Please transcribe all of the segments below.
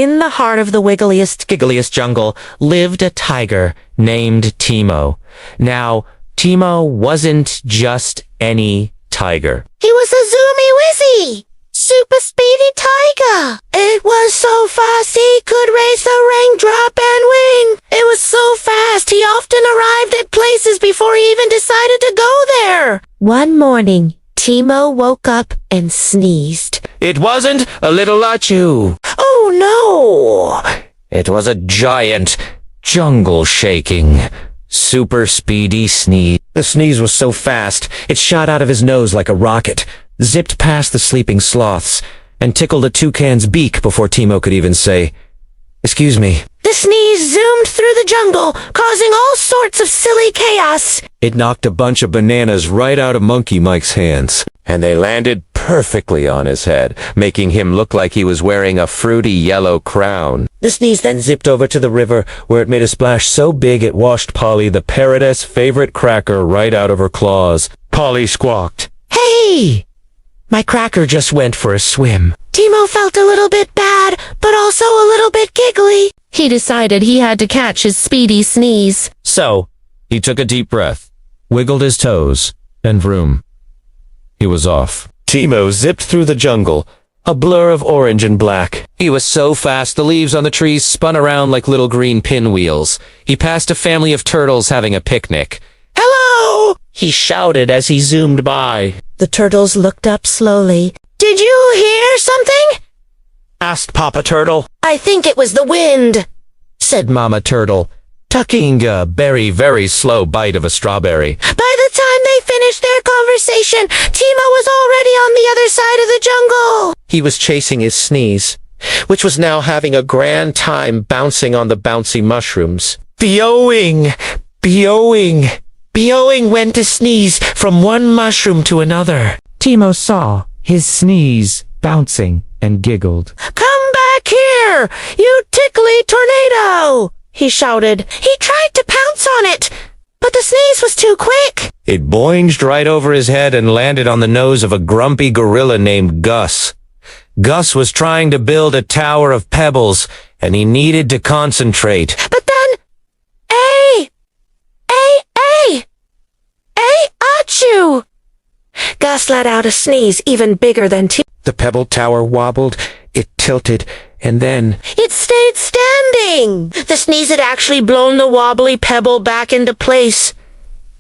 In the heart of the wiggliest, giggliest jungle lived a tiger named Timo. Now, Timo wasn't just any tiger. He was a zoomy wizzy, super speedy tiger. It was so fast he could race a raindrop and win. It was so fast he often arrived at places before he even decided to go there. One morning, Timo woke up and sneezed. It wasn't a little achoo. Oh no! It was a giant, jungle-shaking, super speedy sneeze. The sneeze was so fast, it shot out of his nose like a rocket, zipped past the sleeping sloths, and tickled a toucan's beak before Timo could even say, "Excuse me." The sneeze zoomed through the jungle, causing all sorts of silly chaos. It knocked a bunch of bananas right out of Monkey Mike's hands, and they landed perfectly on his head, making him look like he was wearing a fruity yellow crown. The sneeze then zipped over to the river, where it made a splash so big it washed Polly, the parrotess' favorite cracker, right out of her claws. Polly squawked, "Hey! My cracker just went for a swim." Timo felt a little bit bad, but also a little bit giggly. He decided he had to catch his speedy sneeze. So, he took a deep breath, wiggled his toes, and vroom. He was off. Timo zipped through the jungle, a blur of orange and black. He was so fast the leaves on the trees spun around like little green pinwheels. He passed a family of turtles having a picnic. "Hello!" he shouted as he zoomed by. The turtles looked up slowly. "Did you hear something?" asked Papa Turtle. "I think it was the wind," said Mama Turtle, tucking a very slow bite of a strawberry. By the time they finished their conversation, Timo was already on the other side of the jungle. He was chasing his sneeze, which was now having a grand time bouncing on the bouncy mushrooms. Beowing went to sneeze from one mushroom to another. Timo saw his sneeze bouncing and giggled. "Come back here, you tickly tornado!" he shouted. He tried to pounce on it, but the sneeze was too quick. It boinged right over his head and landed on the nose of a grumpy gorilla named Gus. Gus was trying to build a tower of pebbles, and he needed to concentrate. But then, achoo! Gus let out a sneeze even bigger than Timo. The pebble tower wobbled, it tilted, and then It stayed standing. The sneeze had actually blown the wobbly pebble back into place.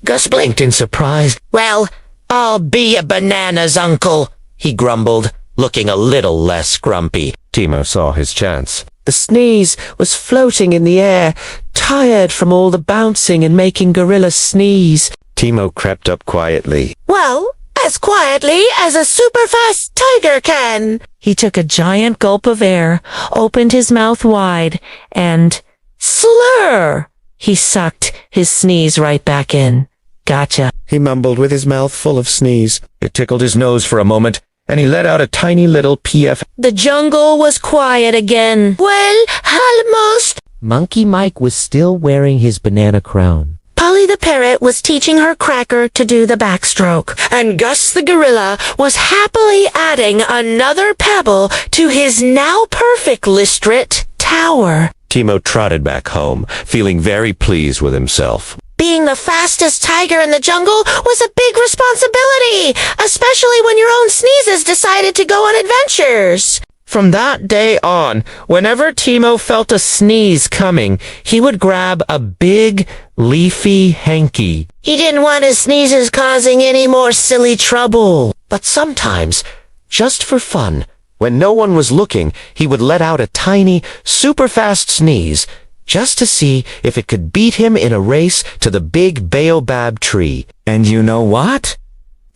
Gus blinked in surprise. "Well, "I'll be a banana's uncle," he grumbled, looking a little less grumpy. Timo saw his chance. The sneeze was floating in the air, tired from all the bouncing and making gorilla sneeze. Timo crept up quietly. well, as quietly as a super-fast tiger can." He took a giant gulp of air, opened his mouth wide, and slur! He sucked his sneeze right back in. "Gotcha," he mumbled with his mouth full of sneeze. It tickled his nose for a moment, and he let out a tiny little PF. The jungle was quiet again. "Well, almost." Monkey Mike was still wearing his banana crown. Polly the parrot was teaching her cracker to do the backstroke, and Gus the gorilla was happily adding another pebble to his now perfect Listrit tower. Timo trotted back home, feeling very pleased with himself. Being the fastest tiger in the jungle was a big responsibility, especially when your own sneezes decided to go on adventures. From that day on, whenever Timo felt a sneeze coming, he would grab a big, leafy hanky. He didn't want his sneezes causing any more silly trouble. But sometimes, just for fun, when no one was looking, he would let out a tiny, super-fast sneeze, just to see if it could beat him in a race to the big baobab tree. And you know what?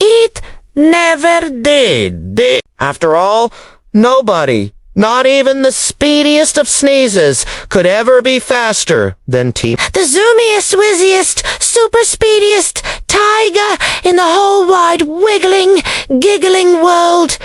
It Never did. After all, nobody, not even the speediest of sneezes, could ever be faster than Timo. the zoomiest, whizziest, super speediest tiger in the whole wide wiggling, giggling world.